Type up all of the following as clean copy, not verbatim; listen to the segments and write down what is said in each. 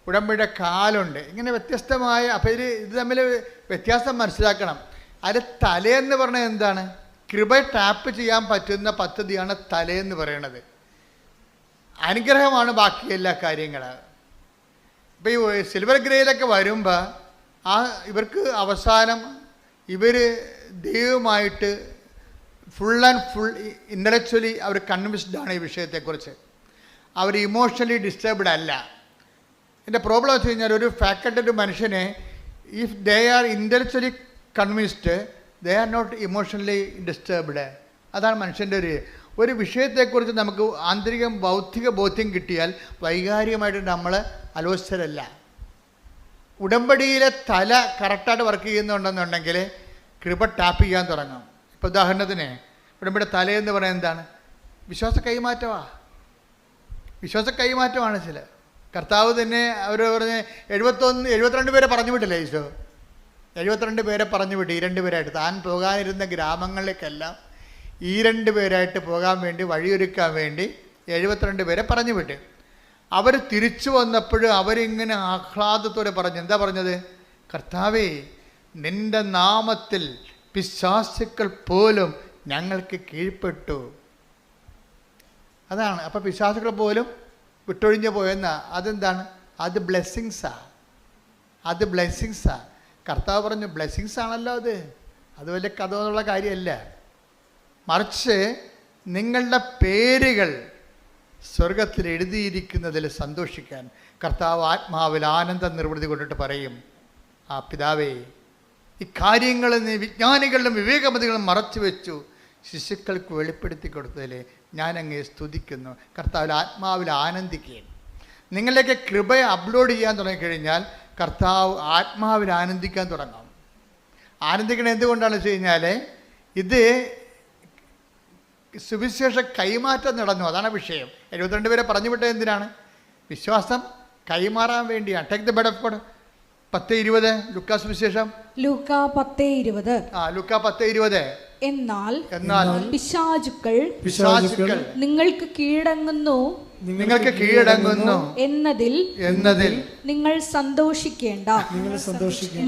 ഉടമ്പടിയുടെ കാലുണ്ട്. ഇങ്ങനെ വ്യത്യസ്തമായ, അപ്പോൾ ഇത് തമ്മിൽ വ്യത്യാസം മനസ്സിലാക്കണം. അത് തലയെന്ന് പറഞ്ഞാൽ എന്താണ്? കൃപ ടാപ്പ് ചെയ്യാൻ പറ്റുന്ന പദ്ധതിയാണ് തലയെന്ന് പറയുന്നത്. അനുഗ്രഹമാണ് ബാക്കി എല്ലാ കാര്യങ്ങളും. ഇപ്പോൾ ഈ സിൽവർ ഗ്രേയിലൊക്കെ വരുമ്പോൾ ഇവർക്ക് അവസാനം ഇവർ ദൈവമായിട്ട് ഫുൾ ആൻഡ് ഫുൾ ഇൻ്റലക്ച്വലി അവർ കൺവിൻസ്ഡ് ആണ് ഈ വിഷയത്തെക്കുറിച്ച്. അവർ ഇമോഷണലി ഡിസ്റ്റർബ്ഡ് അല്ല. എൻ്റെ പ്രോബ്ലം വെച്ച് കഴിഞ്ഞാൽ ഒരു ഫാക്കൽറ്റഡ് മനുഷ്യനെ if they are intellectually convinced they are not emotionally disturbed. അതാണ് മനുഷ്യൻ്റെ ഒരു വിഷയത്തെക്കുറിച്ച് നമുക്ക് ആന്തരികം ബൗദ്ധിക ബോധ്യം കിട്ടിയാൽ വൈകാരികമായിട്ട് നമ്മൾ അലോസരല്ല. ഉടമ്പടിയിലെ തല കറക്റ്റായിട്ട് വർക്ക് ചെയ്യുന്നുണ്ടെന്നുണ്ടെങ്കിൽ കൃപ ടാപ്പ് ചെയ്യാൻ തുടങ്ങും. ഇപ്പോൾ ഉദാഹരണത്തിന് ഉടമ്പടി തലയെന്ന് പറയുന്നത് എന്താണ്? വിശ്വാസ കൈമാറ്റമാണ്. ചില കർത്താവ് തന്നെ അവർ പറഞ്ഞ് 72 പേരെ പറഞ്ഞു വിട്ടില്ലേ ഈശോ? 72 പേരെ പറഞ്ഞു വിട്ടു. ഈ 2 പേരായിട്ട് താൻ പോകാനിരുന്ന ഗ്രാമങ്ങളിലേക്കെല്ലാം ഈ 2 പേരായിട്ട് പോകാൻ വേണ്ടി വഴിയൊരുക്കാൻ വേണ്ടി 72 പേരെ പറഞ്ഞു വിട്ട്. അവർ തിരിച്ചു വന്നപ്പോഴും അവരിങ്ങനെ ആഹ്ലാദത്തോടെ പറഞ്ഞു. എന്താ പറഞ്ഞത്? കർത്താവേ, നിൻ്റെ നാമത്തിൽ പിശാചുക്കൾ പോലും ഞങ്ങൾക്ക് കീഴ്പ്പെട്ടു. അതാണ്. അപ്പോൾ പിശാചുക്കൾ പോലും വിട്ടൊഴിഞ്ഞു പോയെന്ന അതെന്താണ്? അത് ബ്ലെസ്സിങ്സാ. കർത്താവ് പറഞ്ഞു ബ്ലെസ്സിങ്സ് ആണല്ലോ അത് വലിയ കഥ എന്നുള്ള കാര്യമല്ല. മറിച്ച് നിങ്ങളുടെ പേരുകൾ സ്വർഗത്തിൽ എഴുതിയിരിക്കുന്നതിൽ സന്തോഷിക്കാൻ കർത്താവ് ആത്മാവിൽ ആനന്ദ നിർവൃതി കൊണ്ടിട്ട് പറയും, ആ പിതാവേ, ഈ കാര്യങ്ങൾ നീ വിജ്ഞാനികളിലും വിവേകമതികളും മറച്ചു വെച്ചു ശിശുക്കൾക്ക് വെളിപ്പെടുത്തി കൊടുത്തതിൽ ഞാൻ അങ്ങേ സ്തുതിക്കുന്നു. കർത്താവിൽ ആത്മാവിൽ ആനന്ദിക്കുകയും നിങ്ങളിലേക്ക് കൃപയെ അപ്ലോഡ് ചെയ്യാൻ തുടങ്ങിക്കഴിഞ്ഞാൽ കർത്താവ് ആത്മാവിൽ ആനന്ദിക്കാൻ തുടങ്ങും. ആനന്ദിക്കണം എന്തുകൊണ്ടാണെന്ന് വെച്ച് കഴിഞ്ഞാൽ ഇത് സുവിശേഷ കൈമാറ്റം നടന്നു. അതാണ് വിഷയം. 72 പേരെ പറഞ്ഞു വിട്ടത് എന്തിനാണ്? വിശ്വാസം കൈമാറാൻ വേണ്ടിയാണ്. Take the bed of God. 10:20 ലൂക്കാ സുവിശേഷം. ലൂക്കാ 10:20. ലൂക്കാ 10:20. എന്നാൽ പിശാചുക്കൾ നിങ്ങൾക്ക് കീഴടങ്ങുന്നു എന്നതിൽ നിങ്ങൾ സന്തോഷിക്കേണ്ട.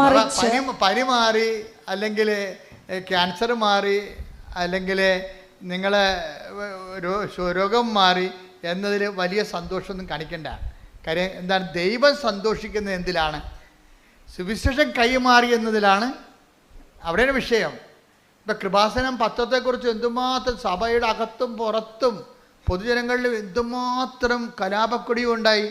മറിച്ച് പനി മാറി, അല്ലെങ്കിൽ ക്യാൻസർ മാറി, അല്ലെങ്കിൽ നിങ്ങളെ രോഗം മാറി എന്നതിൽ വലിയ സന്തോഷമൊന്നും കാണിക്കണ്ട. കാര്യം എന്താണ്? ദൈവം സന്തോഷിക്കുന്നത് എന്തിലാണ്? സുവിശേഷം കൈമാറി എന്നതിലാണ്. അവിടെയാണ് വിഷയം. ഇപ്പം കൃപാസനം പത്രത്തെക്കുറിച്ച് എന്തുമാത്രം സഭയുടെ അകത്തും പുറത്തും പൊതുജനങ്ങളിൽ എന്തുമാത്രം കലാപക്കൊടിയും ഉണ്ടായി.